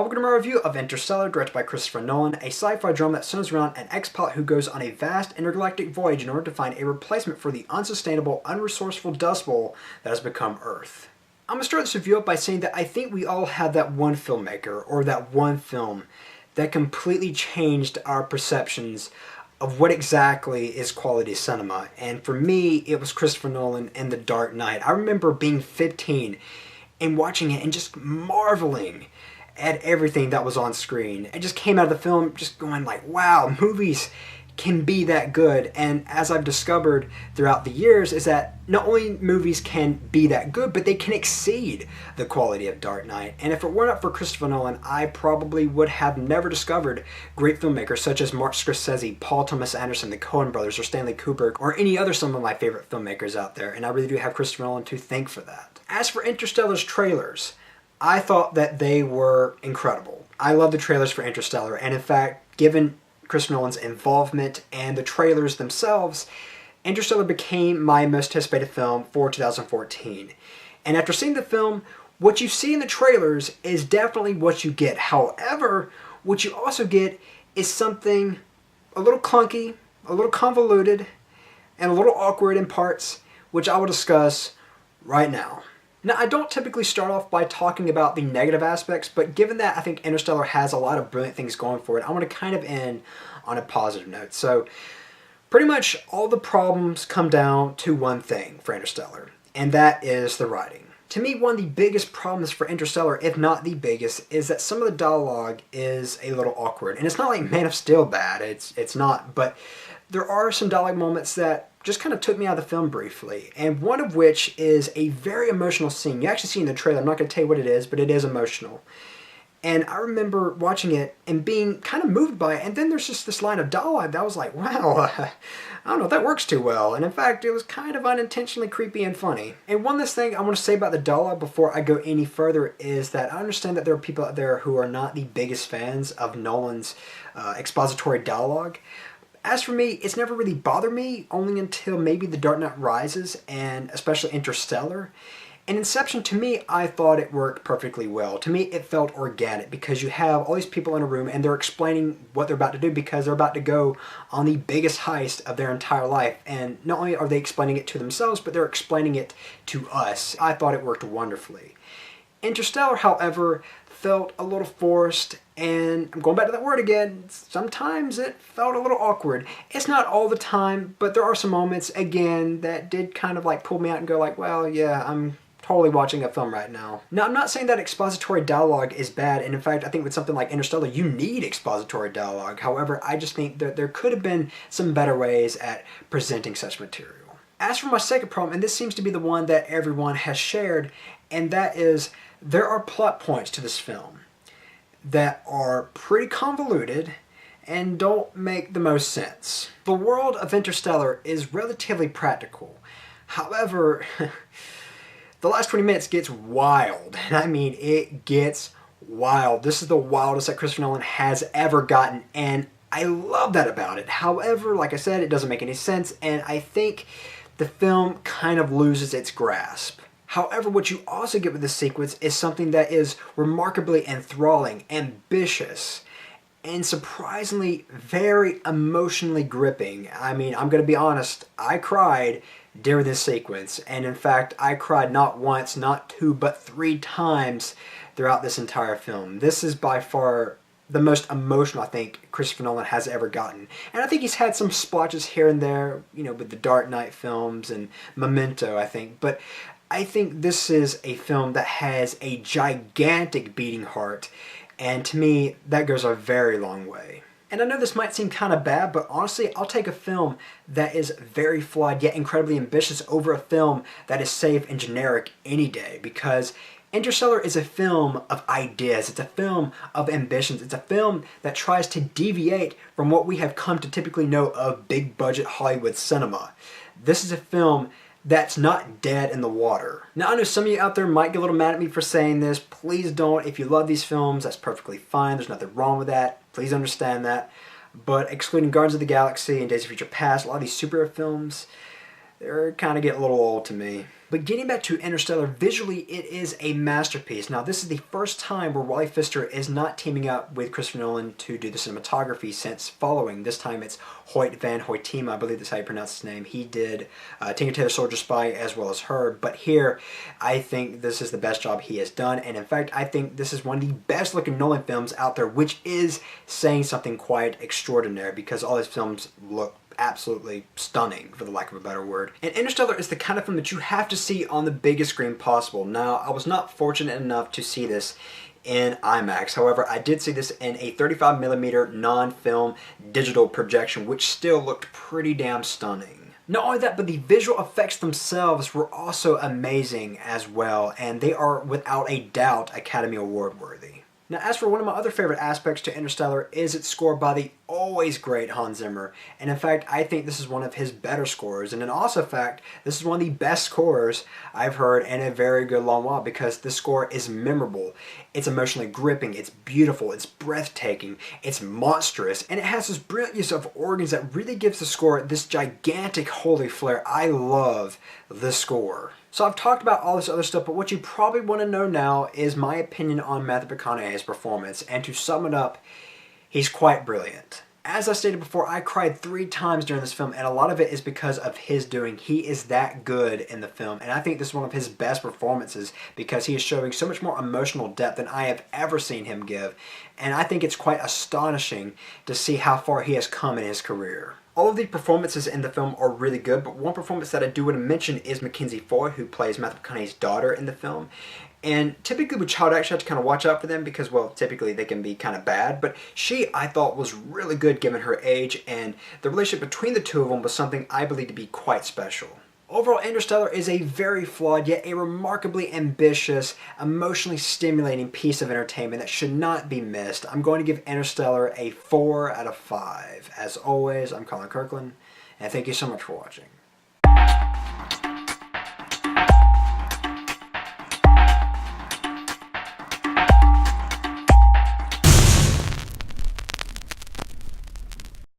Welcome to my review of Interstellar, directed by Christopher Nolan, a sci-fi drama that centers around an ex-pilot who goes on a vast intergalactic voyage in order to find a replacement for the unsustainable, unresourceful dust bowl that has become Earth. I'm going to start this review up by saying that I think we all have that one filmmaker, or that one film, that completely changed our perceptions of what exactly is quality cinema. And for me, it was Christopher Nolan and The Dark Knight. I remember being 15 and watching it and just marveling at everything that was on screen. I just came out of the film just going like, wow, movies can be that good. And as I've discovered throughout the years is that not only movies can be that good, but they can exceed the quality of Dark Knight. And if it were not for Christopher Nolan, I probably would have never discovered great filmmakers such as Martin Scorsese, Paul Thomas Anderson, the Coen brothers, or Stanley Kubrick, or any other some of my favorite filmmakers out there. And I really do have Christopher Nolan to thank for that. As for Interstellar's trailers, I thought that they were incredible. I love the trailers for Interstellar, and in fact, given Christopher Nolan's involvement and the trailers themselves, Interstellar became my most anticipated film for 2014. And after seeing the film, what you see in the trailers is definitely what you get. However, what you also get is something a little clunky, a little convoluted, and a little awkward in parts, which I will discuss right now. Now, I don't typically start off by talking about the negative aspects, but given that I think Interstellar has a lot of brilliant things going for it, I want to kind of end on a positive note. So, pretty much all the problems come down to one thing for Interstellar, and that is the writing. To me, one of the biggest problems for Interstellar, if not the biggest, is that some of the dialogue is a little awkward. And it's not like Man of Steel bad, it's not, but there are some dialogue moments that just kind of took me out of the film briefly, and one of which is a very emotional scene. You actually see in the trailer, I'm not going to tell you what it is, but it is emotional. And I remember watching it and being kind of moved by it, and then there's just this line of dialogue that I was like, wow, I don't know if that works too well. And in fact, it was kind of unintentionally creepy and funny. And one last thing I want to say about the dialogue before I go any further is that I understand that there are people out there who are not the biggest fans of Nolan's expository dialogue. As for me, it's never really bothered me, only until maybe The Dark Knight Rises, and especially Interstellar. In Inception, to me, I thought it worked perfectly well. To me, it felt organic, because you have all these people in a room, and they're explaining what they're about to do, because they're about to go on the biggest heist of their entire life. And not only are they explaining it to themselves, but they're explaining it to us. I thought it worked wonderfully. Interstellar, however, felt a little forced, and I'm going back to that word again, sometimes it felt a little awkward. It's not all the time, but there are some moments, again, that did kind of like pull me out and go like, well, yeah, I'm totally watching a film right now. Now, I'm not saying that expository dialogue is bad, and in fact, I think with something like Interstellar, you need expository dialogue. However, I just think that there could have been some better ways at presenting such material. As for my second problem, and this seems to be the one that everyone has shared, and that is there are plot points to this film that are pretty convoluted and don't make the most sense. The world of Interstellar is relatively practical. However, the last 20 minutes gets wild. And I mean, it gets wild. This is the wildest that Christopher Nolan has ever gotten, and I love that about it. However, like I said, it doesn't make any sense, and I think the film kind of loses its grasp. However, what you also get with this sequence is something that is remarkably enthralling, ambitious, and surprisingly very emotionally gripping. I mean, I'm going to be honest, I cried during this sequence. And in fact, I cried not once, not two, but 3 times throughout this entire film. This is by far the most emotional I think Christopher Nolan has ever gotten. And I think he's had some splotches here and there, you know, with the Dark Knight films and Memento, I think. But I think this is a film that has a gigantic beating heart, and to me, that goes a very long way. And I know this might seem kind of bad, but honestly, I'll take a film that is very flawed yet incredibly ambitious over a film that is safe and generic any day, because Interstellar is a film of ideas, it's a film of ambitions, it's a film that tries to deviate from what we have come to typically know of big budget Hollywood cinema. This is a film that's not dead in the water. Now, I know some of you out there might get a little mad at me for saying this. Please don't. If you love these films, that's perfectly fine. There's nothing wrong with that. Please understand that. But excluding Guardians of the Galaxy and Days of Future Past, a lot of these superhero films, they're kind of getting a little old to me. But getting back to Interstellar, visually it is a masterpiece. Now this is the first time where Wally Pfister is not teaming up with Christopher Nolan to do the cinematography since Following. This time it's Hoyt van Hoytema, I believe that's how you pronounce his name. He did Tinker Tailor Soldier Spy as well as Her, but here I think this is the best job he has done, and in fact I think this is one of the best looking Nolan films out there, which is saying something quite extraordinary because all his films look absolutely stunning, for the lack of a better word. And Interstellar is the kind of film that you have to see on the biggest screen possible. Now, I was not fortunate enough to see this in IMAX. However, I did see this in a 35mm non-film digital projection, which still looked pretty damn stunning. Not only that, but the visual effects themselves were also amazing as well, and they are without a doubt Academy Award worthy. Now, as for one of my other favorite aspects to Interstellar is its score by the always great Hans Zimmer. And in fact, I think this is one of his better scores. And in also fact, this is one of the best scores I've heard in a very good long while because this score is memorable. It's emotionally gripping, it's beautiful, it's breathtaking, it's monstrous, and it has this brilliant use of organs that really gives the score this gigantic holy flair. I love the score. So I've talked about all this other stuff, but what you probably want to know now is my opinion on Matthew McConaughey's performance. And to sum it up, he's quite brilliant. As I stated before, I cried 3 times during this film, and a lot of it is because of his doing. He is that good in the film, and I think this is one of his best performances because he is showing so much more emotional depth than I have ever seen him give. And I think it's quite astonishing to see how far he has come in his career. All of the performances in the film are really good, but one performance that I do want to mention is Mackenzie Foy, who plays Matthew McConaughey's daughter in the film. And typically with child actors, you have to kind of watch out for them because, well, typically they can be kind of bad. But she, I thought, was really good given her age, and the relationship between the two of them was something I believe to be quite special. Overall, Interstellar is a very flawed, yet a remarkably ambitious, emotionally stimulating piece of entertainment that should not be missed. I'm going to give Interstellar a 4 out of 5. As always, I'm Colyn Kirkland, and thank you so much for watching.